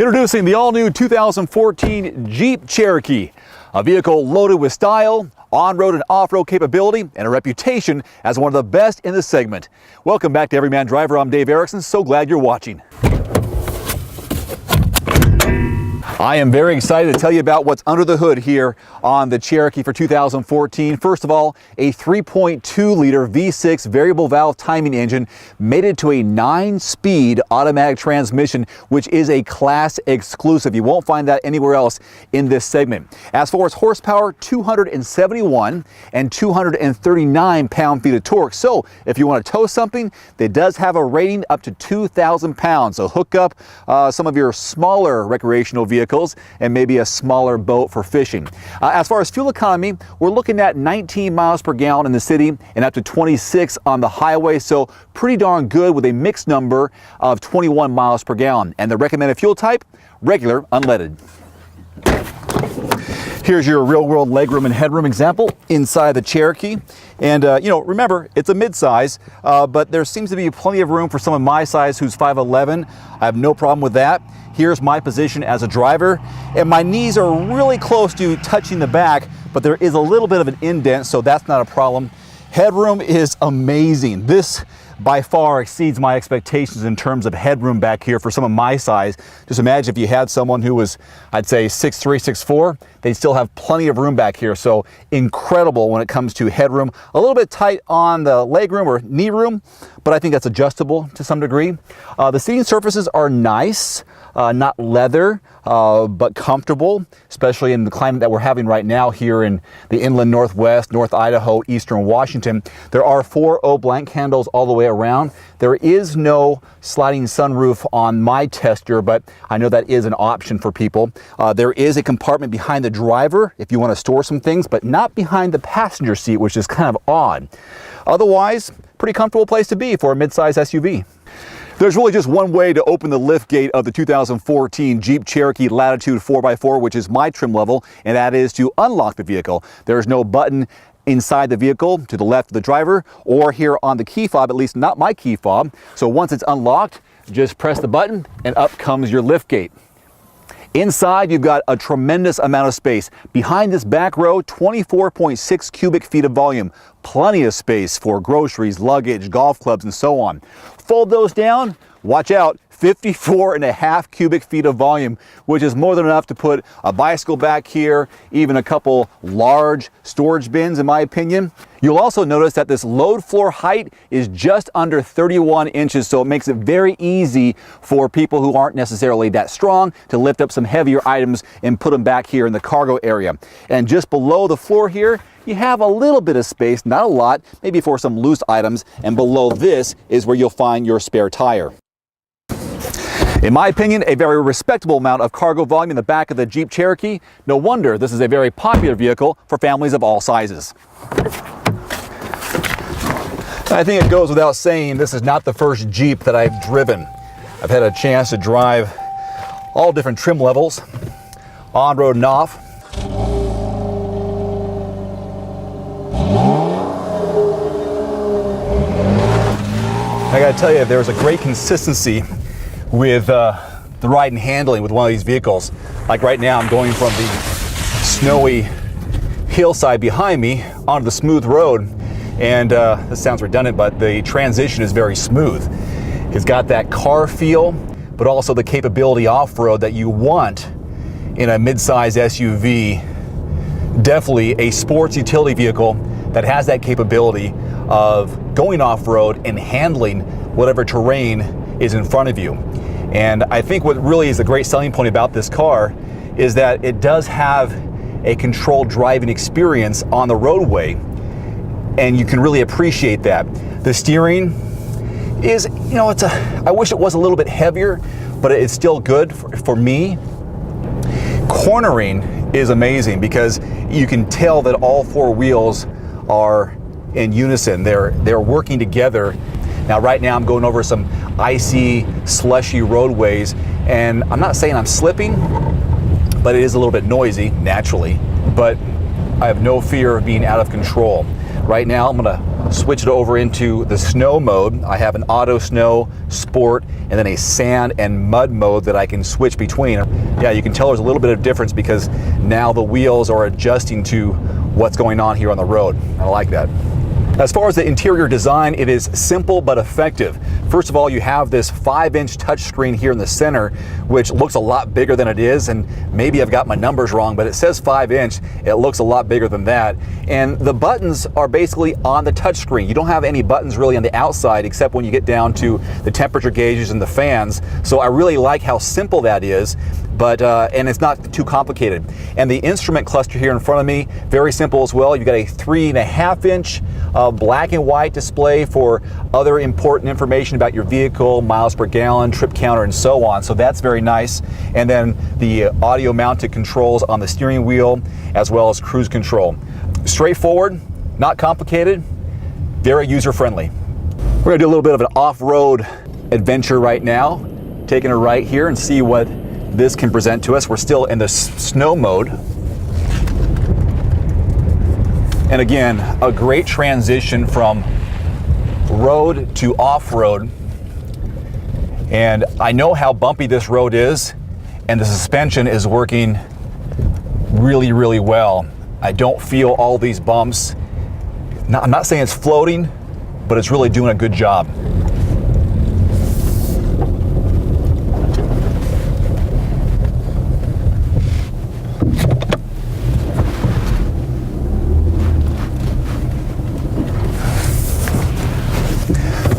Introducing the all-new 2014 Jeep Cherokee, a vehicle loaded with style, on-road and off-road capability, and a reputation as one of the best in the segment. Welcome back to Everyman Driver. I'm Dave Erickson. So glad you're watching. I am very excited to tell you about what's under the hood here on the Cherokee for 2014. First of all, a 3.2-liter V6 variable valve timing engine mated to a 9-speed automatic transmission, which is a class exclusive. You won't find that anywhere else in this segment. As far as horsepower, 271 and 239 pound-feet of torque. So if you want to tow something, it does have a rating up to 2,000 pounds. So hook up some of your smaller recreational vehicles and maybe a smaller boat for fishing. As far as fuel economy, we're looking at 19 miles per gallon in the city and up to 26 on the highway, so pretty darn good with a mixed number of 21 miles per gallon. And the recommended fuel type, regular unleaded. Here's your real-world legroom and headroom example inside the Cherokee. And, remember, it's a midsize, but there seems to be plenty of room for someone my size who's 5'11". I have no problem with that. Here's my position as a driver, and my knees are really close to touching the back, but there is a little bit of an indent, so that's not a problem. Headroom is amazing. This by far exceeds my expectations in terms of headroom back here for someone my size. Just imagine if you had someone who was, I'd say 6'3", 6'4", they'd still have plenty of room back here. So incredible when it comes to headroom. A little bit tight on the legroom or knee room, but I think that's adjustable to some degree. The seating surfaces are nice. Not leather, but comfortable, especially in the climate that we're having right now here in the inland Northwest, North Idaho, Eastern Washington. There are 4 blank handles all the way around. There is no sliding sunroof on my tester, but I know that is an option for people. There is a compartment behind the driver if you want to store some things, but not behind the passenger seat, which is kind of odd. Otherwise, pretty comfortable place to be for a midsize SUV. There's really just one way to open the lift gate of the 2014 Jeep Cherokee Latitude 4x4, which is my trim level, and that is to unlock the vehicle. There's no button inside the vehicle to the left of the driver or here on the key fob, at least not my key fob. So once it's unlocked, just press the button and up comes your lift gate. Inside, you've got a tremendous amount of space. Behind this back row, 24.6 cubic feet of volume. Plenty of space for groceries, luggage, golf clubs, and so on. Fold those down, watch out, 54.5 cubic feet of volume, which is more than enough to put a bicycle back here, even a couple large storage bins, in my opinion. You'll also notice that this load floor height is just under 31 inches, so it makes it very easy for people who aren't necessarily that strong to lift up some heavier items and put them back here in the cargo area. And just below the floor here, you have a little bit of space, not a lot, maybe for some loose items, and below this is where you'll find your spare tire. In my opinion, a very respectable amount of cargo volume in the back of the Jeep Cherokee. No wonder this is a very popular vehicle for families of all sizes. I think it goes without saying this is not the first Jeep that I've driven. I've had a chance to drive all different trim levels, on-road and off. I gotta tell you, there's a great consistency with the ride and handling with one of these vehicles. Like right now, I'm going from the snowy hillside behind me onto the smooth road, and this sounds redundant, but the transition is very smooth. It's got that car feel, but also the capability off-road that you want in a mid-size SUV. Definitely a sports utility vehicle that has that capability of going off-road and handling whatever terrain is in front of you. And I think what really is the great selling point about this car is that it does have a controlled driving experience on the roadway, and you can really appreciate that. The steering is, I wish it was a little bit heavier, but it's still good for me. Cornering is amazing because you can tell that all 4 wheels are in unison. They're working together. Now right now I'm going over some icy, slushy roadways, and I'm not saying I'm slipping, but it is a little bit noisy, naturally, but I have no fear of being out of control. Right now I'm gonna switch it over into the snow mode. I have an auto snow, sport, and then a sand and mud mode that I can switch between. Yeah, you can tell there's a little bit of difference because now the wheels are adjusting to what's going on here on the road. I like that. As far as the interior design, it is simple but effective. First of all, you have this 5-inch touchscreen here in the center, which looks a lot bigger than it is, and maybe I've got my numbers wrong, but it says 5-inch. It looks a lot bigger than that. And the buttons are basically on the touchscreen. You don't have any buttons really on the outside except when you get down to the temperature gauges and the fans. So I really like how simple that is. But and it's not too complicated. And the instrument cluster here in front of me, very simple as well. You've got a 3.5-inch black and white display for other important information about your vehicle, miles per gallon, trip counter, and so on. So that's very nice. And then the audio mounted controls on the steering wheel, as well as cruise control. Straightforward, not complicated, very user-friendly. We're gonna do a little bit of an off-road adventure right now. Taking a right here and see what this can present to us. We're still in the snow mode. And again, a great transition from road to off-road. And I know how bumpy this road is, and the suspension is working really, really well. I don't feel all these bumps. I'm not saying it's floating, but it's really doing a good job.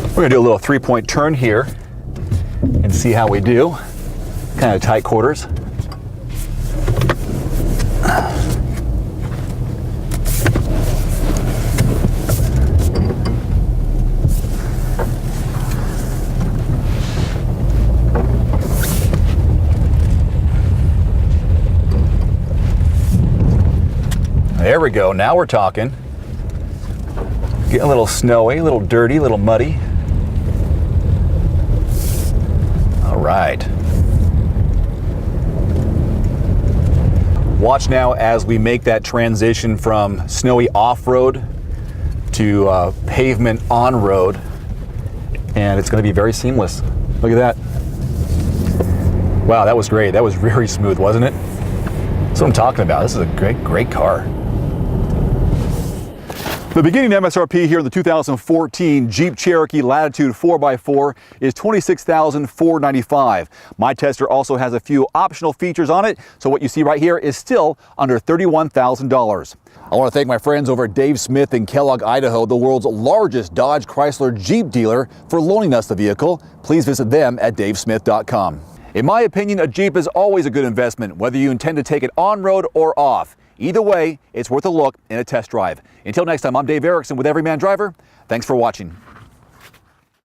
We're gonna do a little 3-point turn here and see how we do. Kind of tight quarters. There we go, now we're talking. Getting a little snowy, a little dirty, a little muddy. All right. Watch now as we make that transition from snowy off-road to pavement on-road, and it's going to be very seamless. Look at that. Wow, that was great. That was very smooth, wasn't it? That's what I'm talking about. This is a great car. The beginning MSRP here in the 2014 Jeep Cherokee Latitude 4x4 is $26,495. My tester also has a few optional features on it, so what you see right here is still under $31,000. I want to thank my friends over at Dave Smith in Kellogg, Idaho, the world's largest Dodge Chrysler Jeep dealer, for loaning us the vehicle. Please visit them at davesmith.com. In my opinion, a Jeep is always a good investment, whether you intend to take it on-road or off. Either way, it's worth a look and a test drive. Until next time, I'm Dave Erickson with Everyman Driver. Thanks for watching.